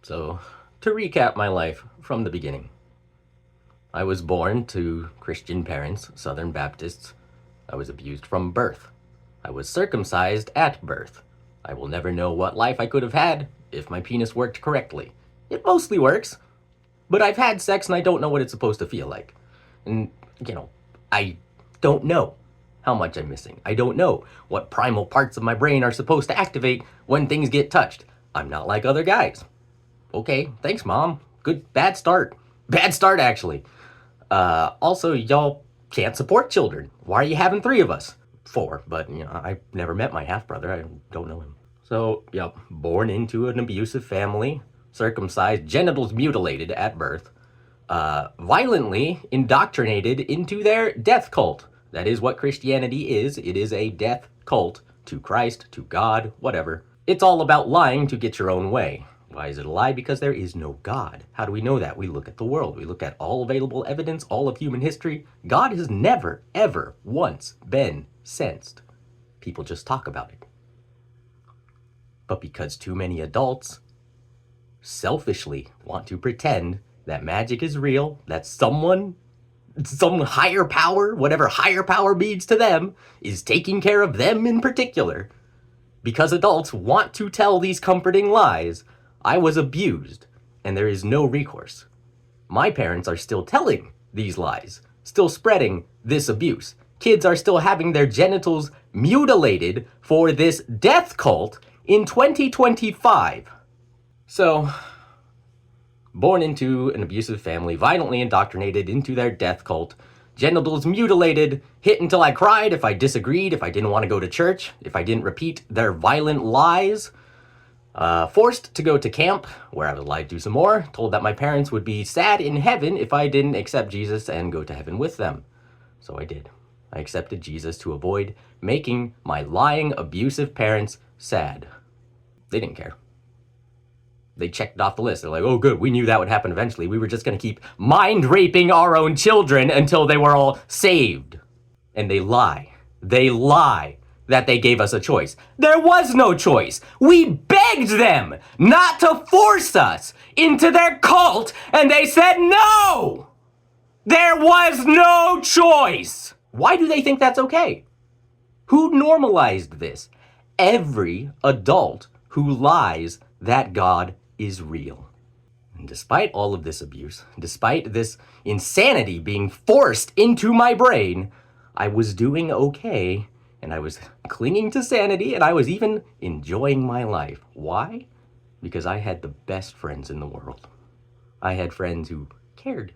So, to recap my life from the beginning, I was born to Christian parents, Southern Baptists. I was abused from birth. I was circumcised at birth. I will never know what life I could have had if my penis worked correctly. It mostly works, but I've had sex and I don't know what it's supposed to feel like. And, I don't know how much I'm missing. I don't know what primal parts of my brain are supposed to activate when things get touched. I'm not like other guys. Okay, thanks, Mom. Bad start. Bad start, actually. Also, y'all can't support children. Why are you having 3 of us? 4, but, I never met my half-brother. I don't know him. So, born into an abusive family, circumcised, genitals mutilated at birth, violently indoctrinated into their death cult. That is what Christianity is. It is a death cult to Christ, to God, whatever. It's all about lying to get your own way. Why is it a lie? Because there is no God. How do we know that? We look at the world. We look at all available evidence, all of human history. God has never, ever, once been sensed. People just talk about it. But because too many adults selfishly want to pretend that magic is real, that some higher power, whatever higher power means to them, is taking care of them in particular, because adults want to tell these comforting lies, I was abused, and there is no recourse. My parents are still telling these lies, still spreading this abuse. Kids are still having their genitals mutilated for this death cult in 2025. So, born into an abusive family, violently indoctrinated into their death cult, genitals mutilated, hit until I cried if I disagreed, if I didn't want to go to church, if I didn't repeat their violent lies, forced to go to camp, where I was lied to some more, told that my parents would be sad in heaven if I didn't accept Jesus and go to heaven with them. So I did. I accepted Jesus to avoid making my lying, abusive parents sad. They didn't care. They checked off the list. They're like, oh good, we knew that would happen eventually. We were just going to keep mind raping our own children until they were all saved. And they lie. They lie that they gave us a choice. There was no choice. We begged them not to force us into their cult, and they said no! There was no choice! Why do they think that's okay? Who normalized this? Every adult who lies that God is real. And despite all of this abuse, despite this insanity being forced into my brain, I was doing okay, and I was clinging to sanity, and I was even enjoying my life. Why? Because I had the best friends in the world. I had friends who cared.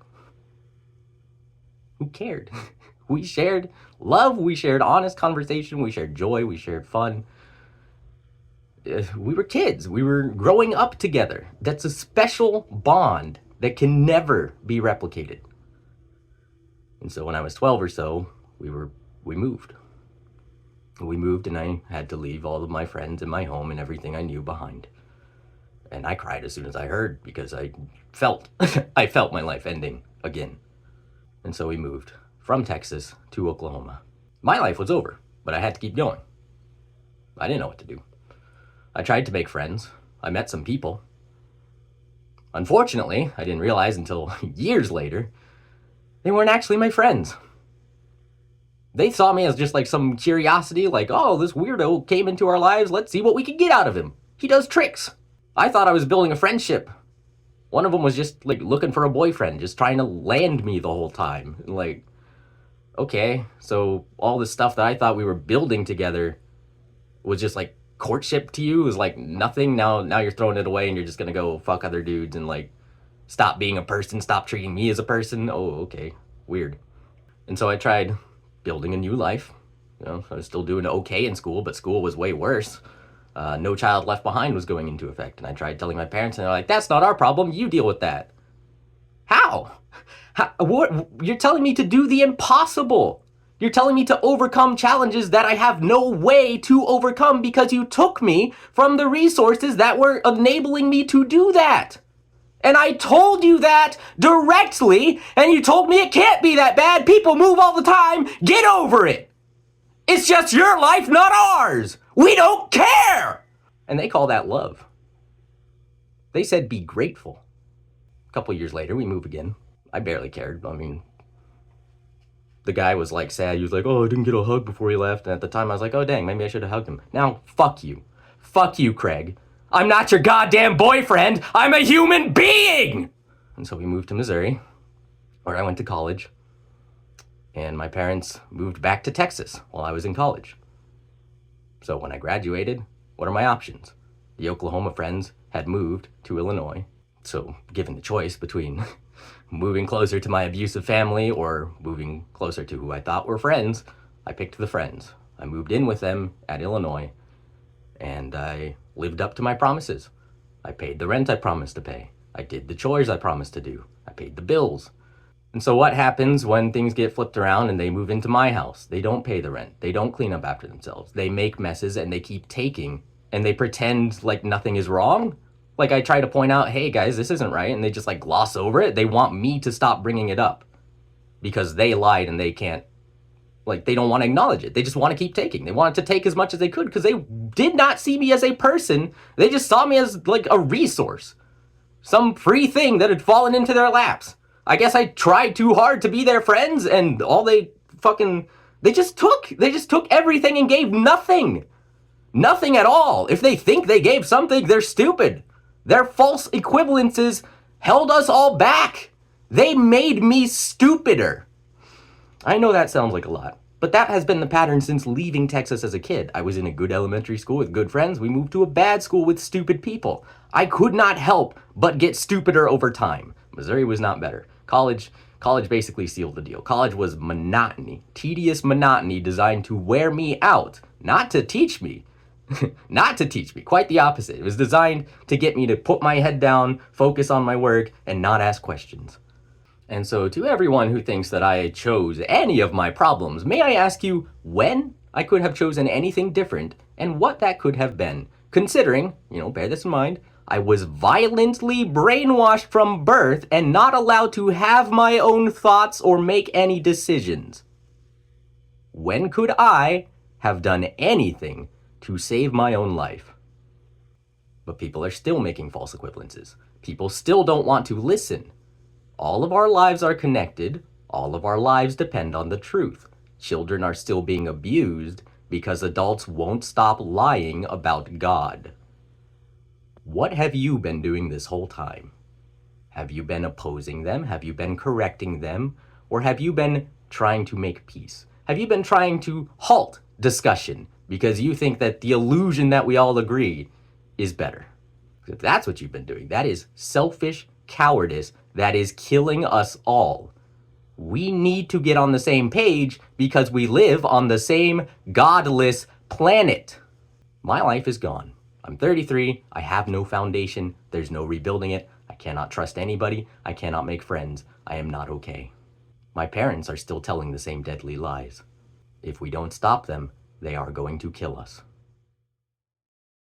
Who cared? We shared love, we shared honest conversation, we shared joy, we shared fun. We were kids. We were growing up together. That's a special bond that can never be replicated. And so when I was 12 or so, we moved. We moved, and I had to leave all of my friends and my home and everything I knew behind. And I cried as soon as I heard, because I felt my life ending again. And so we moved from Texas to Oklahoma. My life was over, but I had to keep going. I didn't know what to do. I tried to make friends. I met some people. Unfortunately, I didn't realize until years later, they weren't actually my friends. They saw me as just like some curiosity, like, oh, this weirdo came into our lives, let's see what we can get out of him. He does tricks. I thought I was building a friendship. One of them was just like looking for a boyfriend, just trying to land me the whole time. Like, okay, so all this stuff that I thought we were building together was just like courtship to you, is like nothing. Now you're throwing it away and you're just gonna go fuck other dudes and like stop being a person, stop treating me as a person. Oh, okay, weird. And so I tried building a new life. I was still doing okay in school, but school was way worse. No Child Left Behind was going into effect, and I tried telling my parents, and they're like, that's not our problem, you deal with that. How? What? You're telling me to do the impossible. You're telling me to overcome challenges that I have no way to overcome because you took me from the resources that were enabling me to do that. And I told you that directly, and you told me it can't be that bad. People move all the time. Get over it. It's just your life, not ours. We don't care. And they call that love. They said be grateful. A couple years later, we move again. I barely cared. I mean, the guy was like sad. He was like, oh, I didn't get a hug before he left. And at the time, I was like, oh, dang, maybe I should have hugged him. Now, fuck you. Fuck you, Craig. I'm not your goddamn boyfriend. I'm a human being. And so we moved to Missouri, where I went to college. And my parents moved back to Texas while I was in college. So when I graduated, what are my options? The Oklahoma friends had moved to Illinois. So given the choice between moving closer to my abusive family or moving closer to who I thought were friends, I picked the friends. I moved in with them at Illinois, and I lived up to my promises. I paid the rent I promised to pay. I did the chores I promised to do. I paid the bills. And so what happens when things get flipped around and they move into my house? They don't pay the rent. They don't clean up after themselves. They make messes and they keep taking, and they pretend like nothing is wrong. Like I try to point out, hey guys, this isn't right, and they just like gloss over it. They want me to stop bringing it up because they lied and they can't, like they don't want to acknowledge it. They just want to keep taking. They wanted to take as much as they could because they did not see me as a person. They just saw me as like a resource, some free thing that had fallen into their laps. I guess I tried too hard to be their friends, and all they just took everything and gave nothing. Nothing at all. If they think they gave something, they're stupid. Their false equivalences held us all back. They made me stupider. I know that sounds like a lot, but that has been the pattern since leaving Texas as a kid. I was in a good elementary school with good friends. We moved to a bad school with stupid people. I could not help but get stupider over time. Missouri was not better. College basically sealed the deal. College was monotony, tedious monotony designed to wear me out, not to teach me. Not to teach me, quite the opposite. It was designed to get me to put my head down, focus on my work, and not ask questions. And so to everyone who thinks that I chose any of my problems, may I ask you when I could have chosen anything different and what that could have been? Considering, bear this in mind, I was violently brainwashed from birth and not allowed to have my own thoughts or make any decisions. When could I have done anything to save my own life? But people are still making false equivalences. People still don't want to listen. All of our lives are connected. All of our lives depend on the truth. Children are still being abused because adults won't stop lying about God. What have you been doing this whole time? Have you been opposing them? Have you been correcting them? Or have you been trying to make peace? Have you been trying to halt discussion because you think that the illusion that we all agree is better? If that's what you've been doing, that is selfish cowardice that is killing us all. We need to get on the same page because we live on the same godless planet. My life is gone. I'm 33. I have no foundation. There's no rebuilding it. I cannot trust anybody. I cannot make friends. I am not okay. My parents are still telling the same deadly lies. If we don't stop them, they are going to kill us.